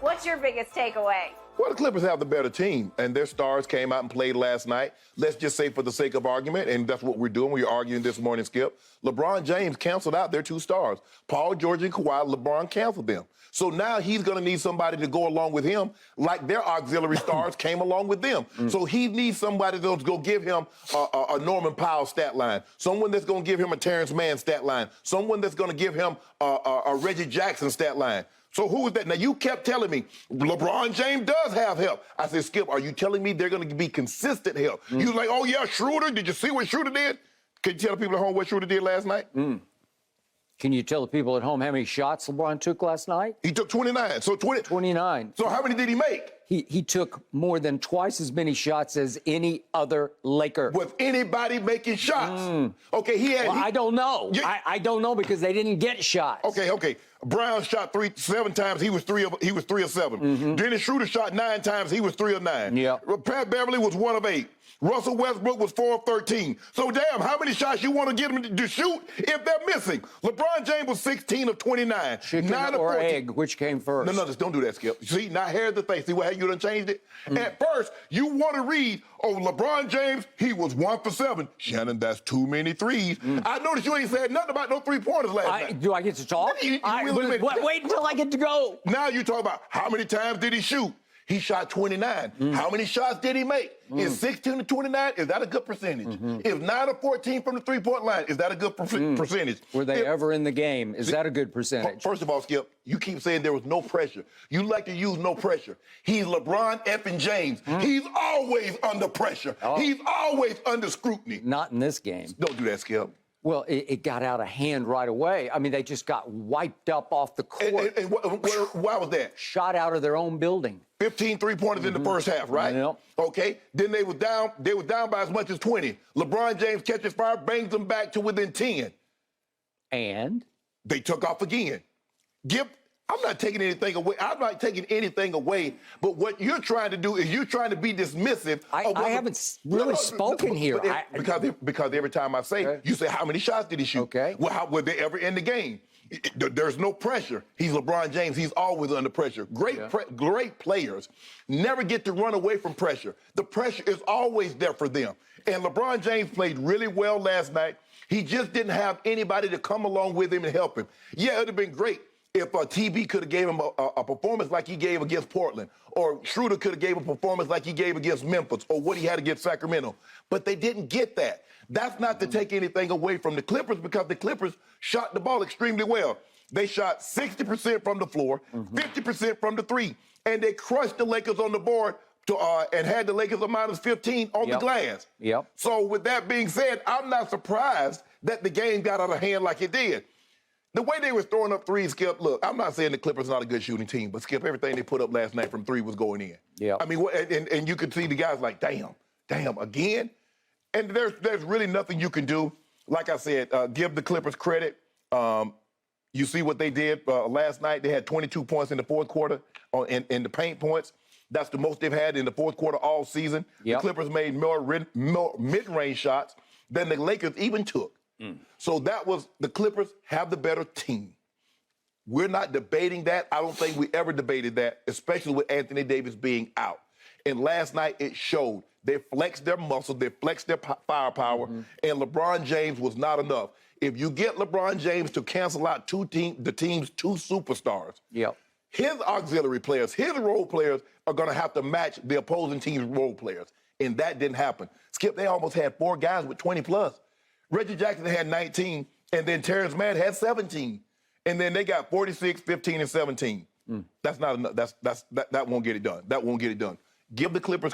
What's your biggest takeaway? Well, the Clippers have the better team, and their stars came out and played last night. Let's just say for the sake of argument, and that's what we're doing. We're arguing this morning, Skip. LeBron James canceled out their two stars. Paul George and Kawhi, LeBron canceled them. So now he's going to need somebody to go along with him like their auxiliary stars came along with them. So he needs somebody that's going to give him a Norman Powell stat line, someone that's going to give him a Terrence Mann stat line, someone that's going to give him a Reggie Jackson stat line. So who is that? Now, you kept telling me LeBron James does have help. I said, Skip, are you telling me they're going to be consistent help? You was like, oh, yeah, Schroeder. Did you see what Schroeder did? Can you tell the people at home what Schroeder did last night? Can you tell the people at home how many shots LeBron took last night? He took 29. So 29. So how many did he make? He took more than twice as many shots as any other Laker. Was anybody making shots? Okay, he had. Well, I don't know. I don't know because they didn't get shots. Okay. Brown shot 7 times. He was 3 of 7. Dennis Schroeder shot 9 times. He was 3 of 9. Yeah. Pat Beverly was 1 of 8. Russell Westbrook was 4 of 13. So, damn, how many shots you want to get them to shoot if they're missing? LeBron James was 16 of 29. Chicken 9 of or 14. egg, which came first? No, just don't do that, Skip. See, now here's the thing. See how you done changed it? At first, you want to read, LeBron James, he was 1 for 7. Shannon, that's too many threes. I noticed you ain't said nothing about no three-pointers last night. Do I get to talk? Wait until I get to go. Now you talk about how many times did he shoot? He shot 29. How many shots did he make? Is 16 to 29, is that a good percentage? If 9 of 14 from the three-point line, is that a good percentage? Were they ever in the game? Is that a good percentage? First of all, Skip, you keep saying there was no pressure. You like to use no pressure. He's LeBron effing James. He's always under pressure. He's always under scrutiny. Not in this game. Don't do that, Skip. Well, it got out of hand right away. I mean, they just got wiped up off the court. And why was that? Shot out of their own building. 15 three-pointers in the first half, right? Yep. Okay. Then they were down by as much as 20. LeBron James catches fire, bangs them back to within 10. And? They took off again. I'm not taking anything away. I'm not taking anything away. But what you're trying to do is you're trying to be dismissive. I haven't really spoken here. Because every time I say, you say, how many shots did he shoot? Okay. Well, how were they ever in the game? There's no pressure. He's LeBron James. He's always under pressure. Great players never get to run away from pressure. The pressure is always there for them. And LeBron James played really well last night. He just didn't have anybody to come along with him and help him. Yeah, it would have been great if TB could have gave him a performance like he gave against Portland, or Schroeder could have gave a performance like he gave against Memphis, or what he had against Sacramento. But they didn't get that. That's not to take anything away from the Clippers, because the Clippers shot the ball extremely well. They shot 60% from the floor, 50% from the three, and they crushed the Lakers on the board and had the Lakers a minus 15 on the glass. So with that being said, I'm not surprised that the game got out of hand like it did. The way they were throwing up threes, Skip, look, I'm not saying the Clippers are not a good shooting team, but Skip, everything they put up last night from 3 was going in. I mean, and you could see the guys like, damn, again? And there's really nothing you can do. Like I said, give the Clippers credit. You see what they did last night. They had 22 points in the fourth quarter in the paint points. That's the most they've had in the fourth quarter all season. The Clippers made more mid-range shots than the Lakers even took. So that was, the Clippers have the better team. We're not debating that. I don't think we ever debated that, especially with Anthony Davis being out. And last night it showed. They flexed their muscle, they flexed their firepower, and LeBron James was not enough. If you get LeBron James to cancel out the team's 2 superstars, his auxiliary players, his role players are going to have to match the opposing team's role players. And that didn't happen. Skip, they almost had 4 guys with 20-plus. Reggie Jackson had 19, and then Terrence Mann had 17. And then they got 46, 15, and 17. That's not enough. That won't get it done. That won't get it done. Give the Clippers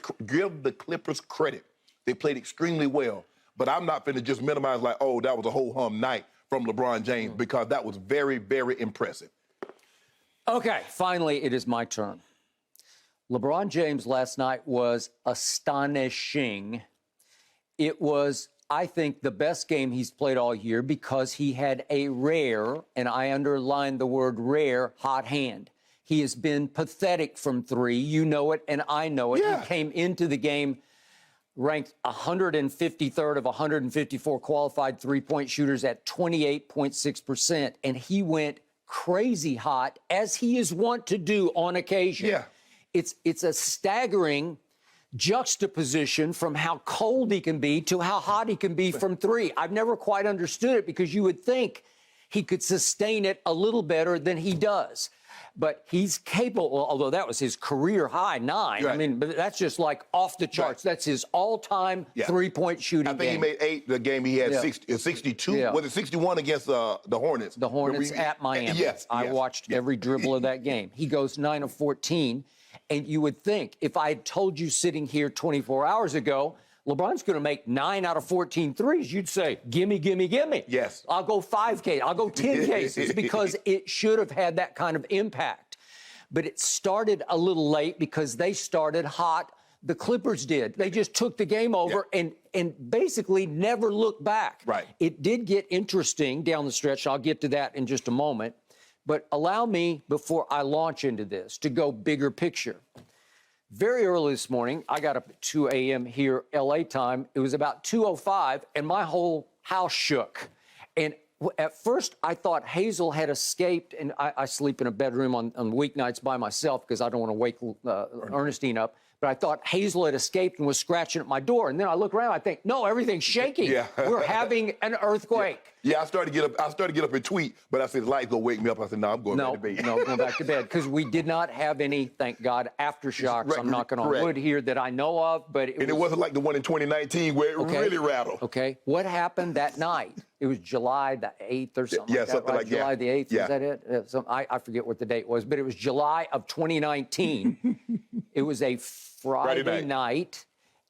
credit. They played extremely well. But I'm not finna just minimize like, oh, that was a ho-hum night from LeBron James, because that was very, very impressive. Okay, finally, it is my turn. LeBron James last night was astonishing. It was, I think, the best game he's played all year, because he had a rare, and I underline the word rare, hot hand. He has been pathetic from 3. You know it, and I know it. He came into the game ranked 153rd of 154 qualified three-point shooters at 28.6%, and he went crazy hot, as he is wont to do on occasion. Yeah. It's a staggering juxtaposition from how cold he can be to how hot he can be from three. I've never quite understood it, because you would think he could sustain it a little better than he does. But he's capable, although that was his career high 9. Right. I mean, but that's just like off the charts. Right. That's his all-time three-point shooting game. I think he made 8 the game he had 62. Yeah. Was it 61 against the Hornets? The Hornets at Miami. Yes. I watched every dribble of that game. He goes 9 of 14. And you would think, if I had told you sitting here 24 hours ago, LeBron's going to make 9 out of 14 threes, you'd say, gimme, gimme, gimme. Yes. I'll go 5 cases. I'll go 10 cases, because it should have had that kind of impact. But it started a little late because they started hot. The Clippers did. They just took the game over and basically never looked back. Right. It did get interesting down the stretch. I'll get to that in just a moment. But allow me, before I launch into this, to go bigger picture. Very early this morning, I got up at 2 a.m. here, L.A. time. It was about 2:05, and my whole house shook. And at first, I thought Hazel had escaped, and I sleep in a bedroom on weeknights by myself because I don't want to wake Ernestine up. But I thought Hazel had escaped and was scratching at my door. And then I look around, I think, no, everything's shaking. Yeah. We're having an earthquake. Yeah, I started to get up and tweet, but I said the lights gonna wake me up. I said, no, I'm going back to bed. No, going back to bed, because we did not have any, thank God, aftershocks. Right, I'm knocking on wood here that I know of, but it wasn't like the one in 2019 where it really rattled. Okay, what happened that night? It was July the 8th or something. Yeah, like that, something right? like that. July the 8th. Yeah. Was that it? I forget what the date was, but it was July of 2019. It was a Friday night.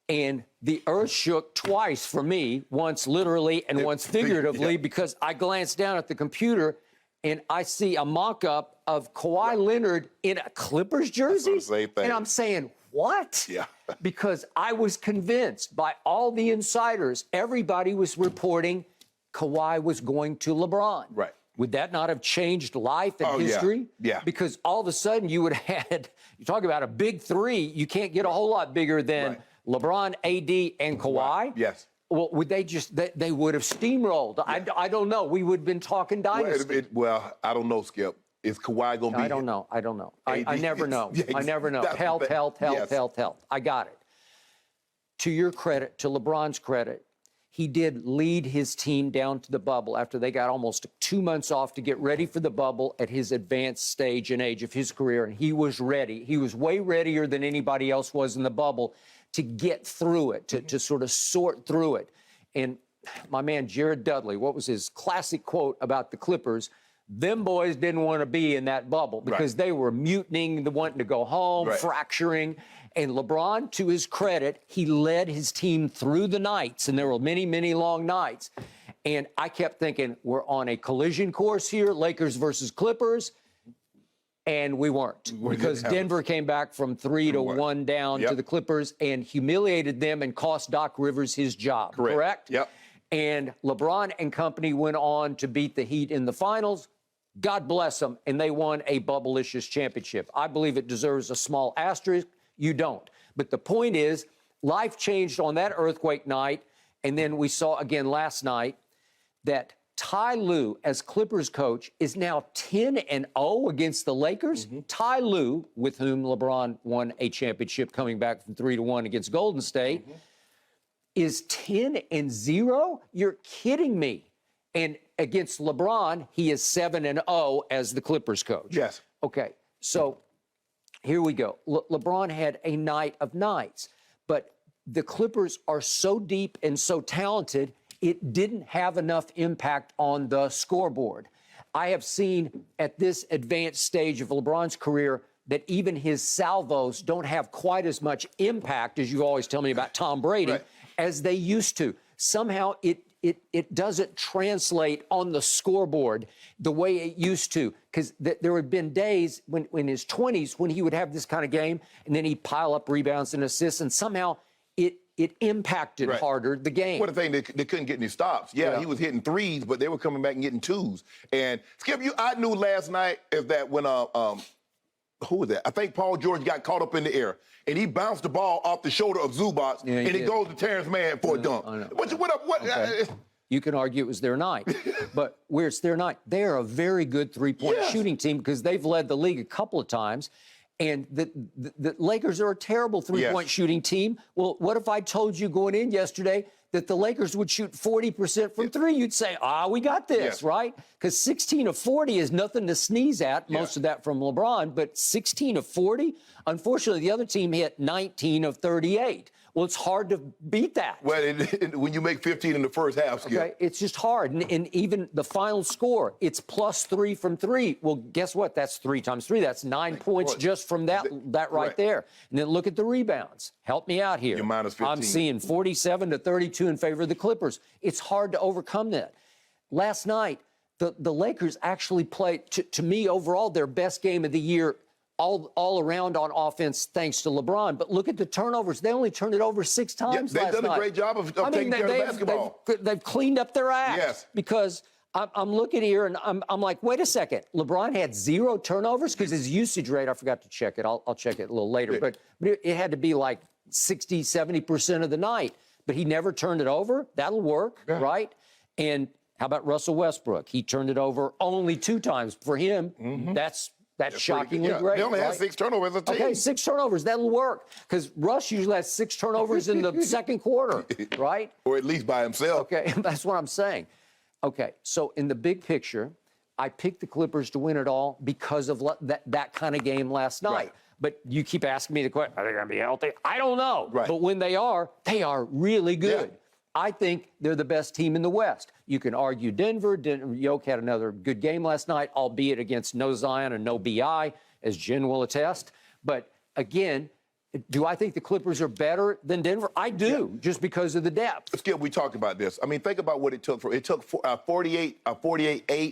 And the earth shook twice for me, once literally and once figuratively, because I glanced down at the computer and I see a mock-up of Kawhi Leonard in a Clippers jersey. That's the same thing. And I'm saying, what? Yeah. Because I was convinced by all the insiders, everybody was reporting Kawhi was going to LeBron. Right. Would that not have changed life and history? Yeah. Because all of a sudden you would have had, you talk about a big three, you can't get a whole lot bigger than LeBron, AD, and Kawhi. Right. Yes. Well, would they just, they would have steamrolled. Yeah. I don't know. We would have been talking dynasty. Well, I don't know, Skip. Is Kawhi going to be? I don't know. I never know. I never know. Health. I got it. To your credit, to LeBron's credit, he did lead his team down to the bubble after they got almost 2 months off to get ready for the bubble at his advanced stage and age of his career. And he was ready. He was way readier than anybody else was in the bubble to get through it, to sort of sort through it. And my man, Jared Dudley, what was his classic quote about the Clippers? Them boys didn't want to be in that bubble because they were mutinying, wanting to go home, fracturing. And LeBron, to his credit, he led his team through the nights, and there were many, many long nights. And I kept thinking, we're on a collision course here, Lakers versus Clippers, and we weren't. Because Denver came back from 3-1 down to the Clippers and humiliated them and cost Doc Rivers his job, correct? Yep. And LeBron and company went on to beat the Heat in the finals. God bless them, and they won a bubblicious championship. I believe it deserves a small asterisk. You don't. But the point is, life changed on that earthquake night, and then we saw again last night that Ty Lue, as Clippers coach, is now 10-0 against the Lakers. Ty Lue, with whom LeBron won a championship coming back from 3-1 against Golden State, is 10-0? You're kidding me. And against LeBron, he is 7-0 as the Clippers coach. Yes. Okay, so here we go. LeBron had a night of nights, but the Clippers are so deep and so talented, it didn't have enough impact on the scoreboard. I have seen at this advanced stage of LeBron's career that even his salvos don't have quite as much impact, as you always tell me about Tom Brady, as they used to. Somehow it doesn't translate on the scoreboard the way it used to, because there had been days when in his 20s when he would have this kind of game, and then he'd pile up rebounds and assists, and somehow it impacted harder the game. What a thing, they couldn't get any stops. Yeah, he was hitting threes, but they were coming back and getting twos. And Skip, I knew last night is that when who was that? I think Paul George got caught up in the air, and he bounced the ball off the shoulder of Zubac, and it goes to Terrence Mann for a dunk. I know. What? You can argue it was their night. But where it's their night, they're a very good three-point shooting team because they've led the league a couple of times. And the Lakers are a terrible three-point shooting team. Well, what if I told you going in yesterday that the Lakers would shoot 40% from three? You'd say, we got this, right? Because 16 of 40 is nothing to sneeze at, most of that from LeBron, but 16 of 40? Unfortunately, the other team hit 19 of 38. Well, it's hard to beat that. Well, when you make 15 in the first half, Skip. Okay, it's just hard. And even the final score, it's +3 from three. Well, guess what? That's 3 times 3. That's 9 points just from that right there. And then look at the rebounds. Help me out here. You're minus 15. I'm seeing 47 to 32 in favor of the Clippers. It's hard to overcome that. Last night, the Lakers actually played, to me, overall, their best game of the year all around on offense, thanks to LeBron. But look at the turnovers. They only turned it over 6 times they've last done night. a great job of taking care of basketball. They've cleaned up their act. Yes. Because I'm looking here, and I'm like, wait a second. LeBron had 0 turnovers because his usage rate, I forgot to check it. I'll check it a little later. But it had to be like 60, 70% of the night. But he never turned it over. That'll work, right? And how about Russell Westbrook? He turned it over only 2 times. For him, that's shockingly great. They only had 6 turnovers as a team. Okay, 6 turnovers. That'll work. Because Russ usually has 6 turnovers in the second quarter, right? Or at least by himself. Okay, that's what I'm saying. Okay, so in the big picture, I picked the Clippers to win it all because of that kind of game last night. Right. But you keep asking me the question, are they going to be healthy? I don't know. Right. But when they are really good. Yeah. I think they're the best team in the West. You can argue Denver. Yoke had another good game last night, albeit against no Zion and no BI, as Jen will attest. But again, do I think the Clippers are better than Denver? I do, just because of the depth. Skip, we talked about this. I mean, think about what it took. It took a 48-8,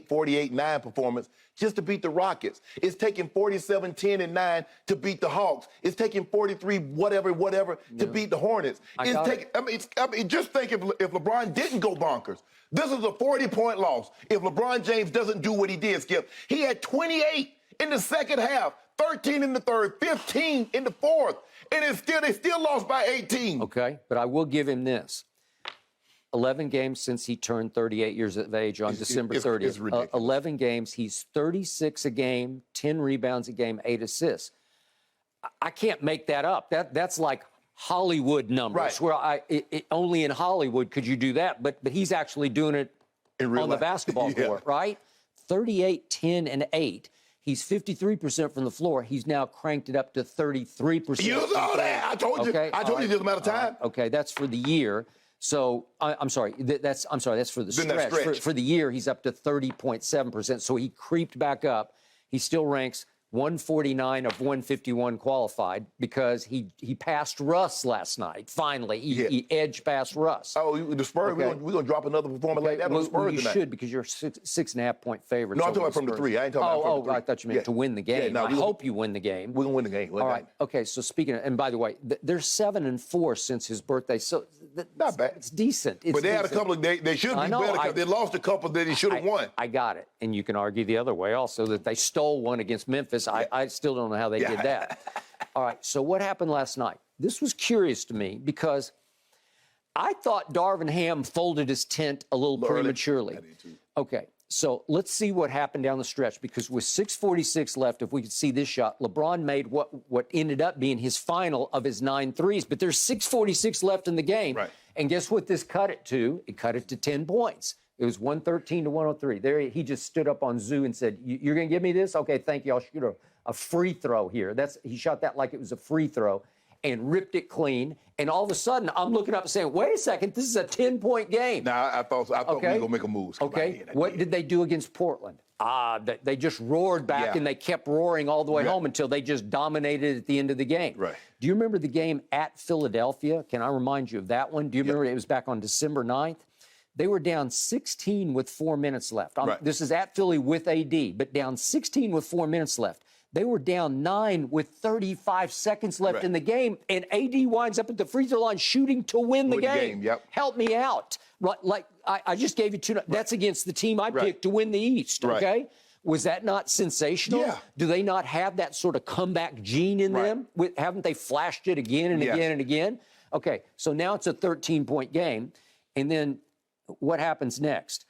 48-9 performance just to beat the Rockets. It's taking 47-10 and 9 to beat the Hawks. It's taking 43 whatever to beat the Hornets. I mean, just think if LeBron didn't go bonkers. This is a 40-point loss. If LeBron James doesn't do what he did, Skip, he had 28 in the second half, 13 in the third, 15 in the fourth. And they still lost by 18. Okay, but I will give him this. 11 games since he turned 38 years of age on December 30th. It's ridiculous. 11 games, he's 36 a game, 10 rebounds a game, 8 assists. I can't make that up. That's like Hollywood numbers, where only in Hollywood could you do that. But he's actually doing it on the basketball court, right? 38, 10, and 8. He's 53% from the floor. He's now cranked it up to 33%. You saw that. I told you. I told you just a matter of time. Okay, that's for the year. So I'm sorry. That's for the stretch. For the year, he's up to 30.7%. So he creeped back up. He still ranks 149 of 151 qualified because he passed Russ last night. Finally, he edged past Russ. Oh, the Spurs, we're going to drop another performance like that on the Spurs you tonight. should, because you're 6.5-point favorites. No, I'm talking about from the 3. I ain't talking about from the 3. I thought you meant to win the game. I hope you win the game. We're going to win the game. All right. Okay, so speaking of, and by the way, they're 7-4 since his birthday. So not bad. It's decent. But they had a couple of, they should be better because they lost a couple that they should have won. I got it. And you can argue the other way also, that they stole one against Memphis. I still don't know how they did that. All right, so what happened last night? This was curious to me because I thought Darvin Ham folded his tent a little prematurely. Okay, so let's see what happened down the stretch, because with 6:46 left, if we could see this shot, LeBron made what ended up being his final of his 9 threes, but there's 6:46 left in the game. Right. And guess what this cut it to? It cut it to 10 points. It was 113 to 103. There he just stood up on Zoo and said, "You're going to give me this? Okay, thank you. I'll shoot a free throw here." He shot that like it was a free throw and ripped it clean. And all of a sudden, I'm looking up and saying, wait a second, this is a 10-point game. Nah, I thought we were going to make a move. Okay, what did they do against Portland? They just roared back, and they kept roaring all the way home until they just dominated at the end of the game. Right. Do you remember the game at Philadelphia? Can I remind you of that one? Do you remember it was back on December 9th? They were down 16 with 4 minutes left. This is at Philly with AD, but down 16 with 4 minutes left. They were down 9 with 35 seconds left in the game, and AD winds up at the free throw line shooting to win the game. Help me out. Like I just gave you 2. That's against the team I picked to win the East, okay? Was that not sensational? Yeah. Do they not have that sort of comeback gene in them? Haven't they flashed it again and again and again? Okay, so now it's a 13-point game, and then what happens next?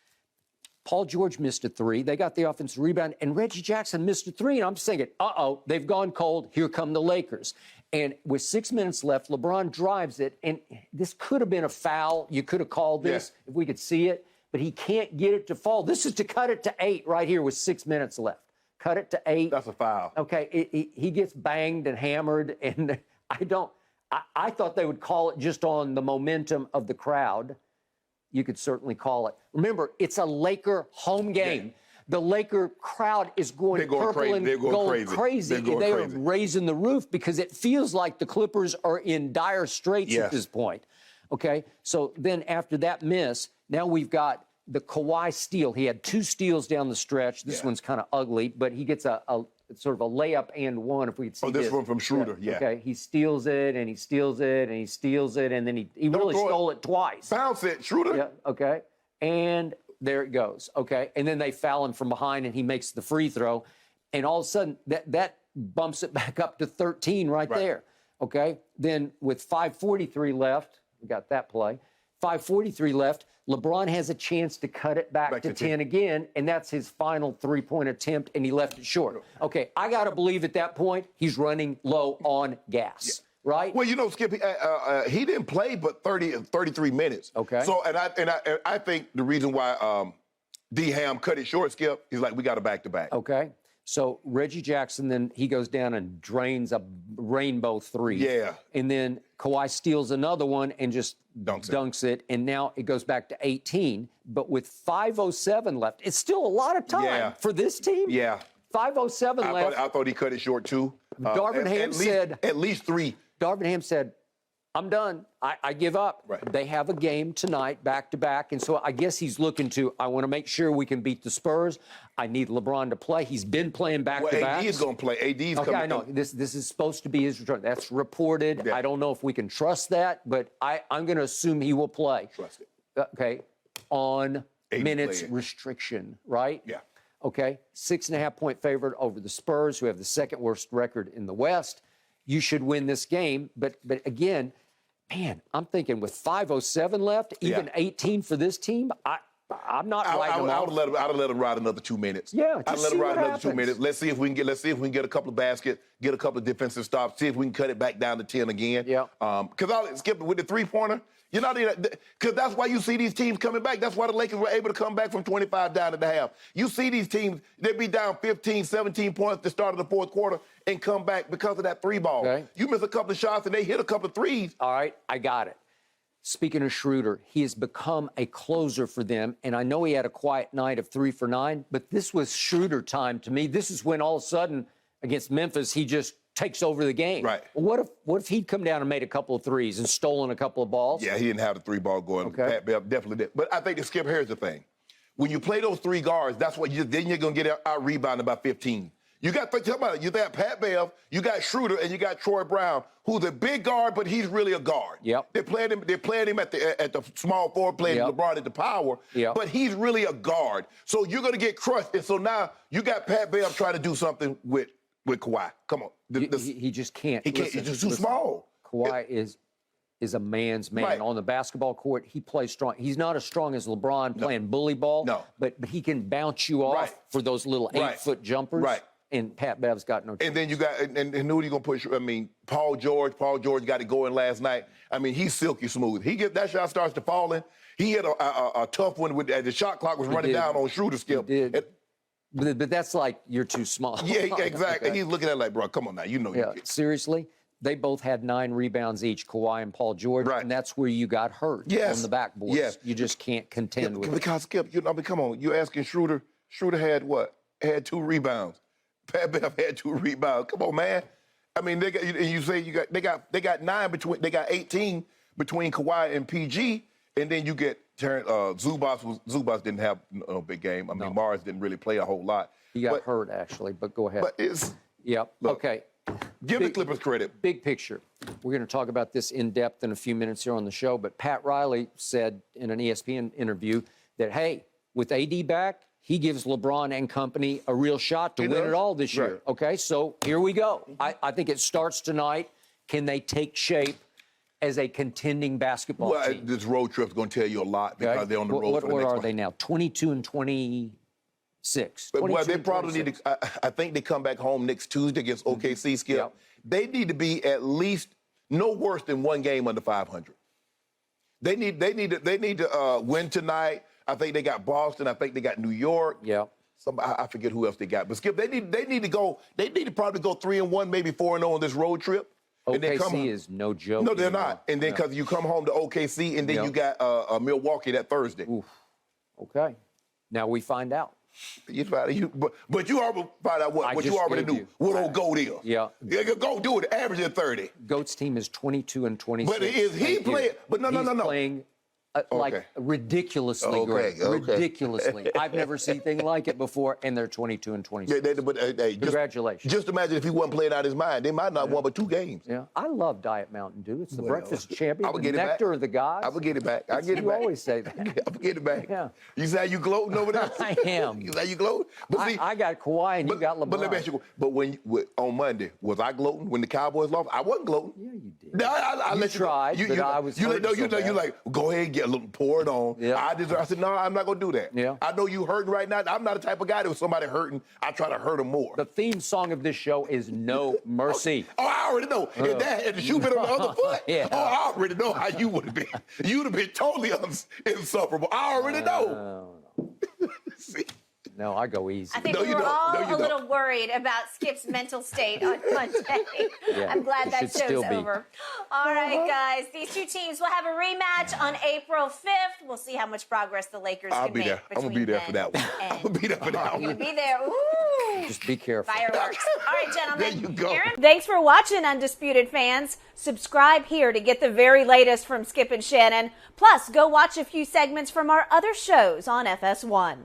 Paul George missed a three. They got the offensive rebound, and Reggie Jackson missed a three. And I'm thinking, uh-oh, they've gone cold. Here come the Lakers. And with 6 minutes left, LeBron drives it, and this could have been a foul. You could have called this if we could see it, but he can't get it to fall. This is to cut it to 8 right here with 6 minutes left. Cut it to 8. That's a foul. Okay, he gets banged and hammered, and I thought they would call it just on the momentum of the crowd. You could certainly call it. Remember, it's a Laker home game. Yeah. The Laker crowd is going purple and going crazy. They are raising the roof because it feels like the Clippers are in dire straits at this point. Okay, so then after that miss, now we've got the Kawhi steal. He had 2 steals down the stretch. This one's kind of ugly, but he gets a sort of a layup and one, if we could see this one from Schroeder, Okay, he steals it, and he steals it, and he steals it, and then he really stole it twice. Bounce it, Schroeder. Yeah, okay. And there it goes, okay? And then they foul him from behind, and he makes the free throw. And all of a sudden, that bumps it back up to 13 right there, okay? Then with 5:43 left, we got that play, 5:43 left, LeBron has a chance to cut it back to 10 again, and that's his final three-point attempt, and he left it short. Okay, I got to believe at that point he's running low on gas, right? Well, you know, Skip, he didn't play but 33 minutes. Okay. So, and I think the reason why D-Ham cut it short, Skip, he's like, we got a back-to-back. Okay. So Reggie Jackson, then he goes down and drains a rainbow three. Yeah. And then Kawhi steals another one and just dunks it. And now it goes back to 18. But with 5:07 left, it's still a lot of time for this team. Yeah. 5:07 left. I thought he cut it short, too. Darvin Ham said... At least 3. Darvin Ham said, I'm done. I give up. Right. They have a game tonight, back-to-back, and so I guess he's looking to, I want to make sure we can beat the Spurs. I need LeBron to play. He's been playing back-to-back. Well, AD is going to play. AD's coming. I know. This is supposed to be his return. That's reported. Yeah. I don't know if we can trust that, but I'm going to assume he will play. Trust it. Okay. On minutes restriction, right? Yeah. Okay. 6.5-point favorite over the Spurs, who have the second-worst record in the West. You should win this game, but again, man, I'm thinking with 5:07 left, even 18 for this team, I'm not writing them off. I'd have let him ride another 2 minutes. Yeah, I'd let him ride another 2 minutes. Let's see if we can get a couple of baskets, get a couple of defensive stops, see if we can cut it back down to 10 again. Yeah. Because I'll skip with the three-pointer. You're not because that's why you see these teams coming back. That's why the Lakers were able to come back from 25 down at the half. You see these teams, they be down 15, 17 points at the start of the fourth quarter and come back because of that three ball. Okay. You miss a couple of shots and they hit a couple of threes. All right, I got it. Speaking of Schroeder, he has become a closer for them, and I know he had a quiet night of 3 for 9, but this was Schroeder time to me. This is when all of a sudden, against Memphis, he just takes over the game. Right. What if he'd come down and made a couple of threes and stolen a couple of balls? Yeah, he didn't have the 3-ball going. Okay. Pat Bev definitely did. But I think the Skip, here's the thing. When you play those 3 guards, that's what then you're going to get out rebounded by 15. You got you got Pat Bev, you got Schroeder, and you got Troy Brown, who's a big guard, but he's really a guard. Yep. They're playing him at the small forward, playing LeBron at the power. Yep. But he's really a guard. So you're going to get crushed. And so now you got Pat Bev trying to do something with Kawhi. Come on. He just can't. He can't. He's just too small. Kawhi is a man's man. Right. On the basketball court, he plays strong. He's not as strong as LeBron playing bully ball. No. But he can bounce you off for those little 8-foot jumpers. Right. And Pat Bev's got no chance. And then you got, and who are you going to push? I mean, Paul George got it going last night. I mean, he's silky smooth. That shot starts to fall in. He hit a tough one as the shot clock was running down on Schroeder, Skip. He did. But that's like, you're too small. Yeah, exactly. Okay. And he's looking at it like, bro, come on now. You know. Yeah, seriously, they both had 9 rebounds each, Kawhi and Paul George. Right. And that's where you got hurt on the backboards. Yes. You just can't contend with it. Because, Skip, come on. You're asking Schroeder. Schroeder had what? Had 2 rebounds. Pat Bev had 2 rebounds. Come on, man. I mean, they got 9 between. They got 18 between Kawhi and PG, and then you get Zubas didn't have no big game. I mean, Mars didn't really play a whole lot. He got hurt actually, but go ahead. But look, okay. Give the Clippers credit. Big picture. We're going to talk about this in depth in a few minutes here on the show. But Pat Riley said in an ESPN interview that, hey, with AD back, he gives LeBron and company a real shot to win it all this year. Right. Okay, so here we go. I think it starts tonight. Can they take shape as a contending basketball team. This road trip's going to tell you a lot because they're on the road What for the next are one. they now? 22 and 26. Well, they 22 probably and 26. need to. I think they come back home next Tuesday against OKC. Skip. Yep. They need to be at least no worse than one game under 500. They need to win tonight. I think they got Boston. I think they got New York. Yeah. I forget who else they got. But Skip, they need to go. They need to probably go 3-1, maybe 4-0 on this road trip. OKC is no joke. No, they're not. And then because you come home to OKC, and then you got Milwaukee that Thursday. Oof. Okay. Now we find out. But you already find out what you already knew. What old GOAT is. Yeah. Go do it. Average at 30. GOAT's team is 22 and 26. But is he playing? But no. He's playing like ridiculously great. Okay. Ridiculously. I've never seen anything like it before, and they're 22 and 26. Congratulations. Just imagine if he wasn't playing out his mind. They might not won but 2 games. Yeah. I love Diet Mountain Dew. It's the breakfast champion, I would the get it nectar back. of the gods. I would get it back. I get it You back. always say that. I would get it back. Yeah. You say how you gloating over there? I am. You say how you gloating? But see, I got Kawhi and you got LeBron. But let me ask you, on Monday, was I gloating when the Cowboys lost? I wasn't gloating. Yeah, you did. No, I let you tried, but I was hurting so bad. You like, go ahead and get a little, pour it on. Yeah. I said, no, I'm not going to do that. Yeah. I know you hurting right now. I'm not the type of guy that was somebody hurting, I try to hurt him more. The theme song of this show is No Mercy. Oh, I already know. If the shoe been on the other foot, Yeah. oh, I already know how you would have been. You'd have been totally insufferable. I already know. See? No, I go easy. I think we were all a little worried about Skip's mental state on Monday. I'm glad that show's over. All right, guys. These two teams will have a rematch on April 5th. We'll see how much progress the Lakers can make. I'm going to be there for that one. I'm going to be there for that one. You're going to be there. Ooh. Just be careful. Fireworks. All right, gentlemen. There you go. Aaron, thanks for watching, Undisputed fans. Subscribe here to get the very latest from Skip and Shannon. Plus, go watch a few segments from our other shows on FS1.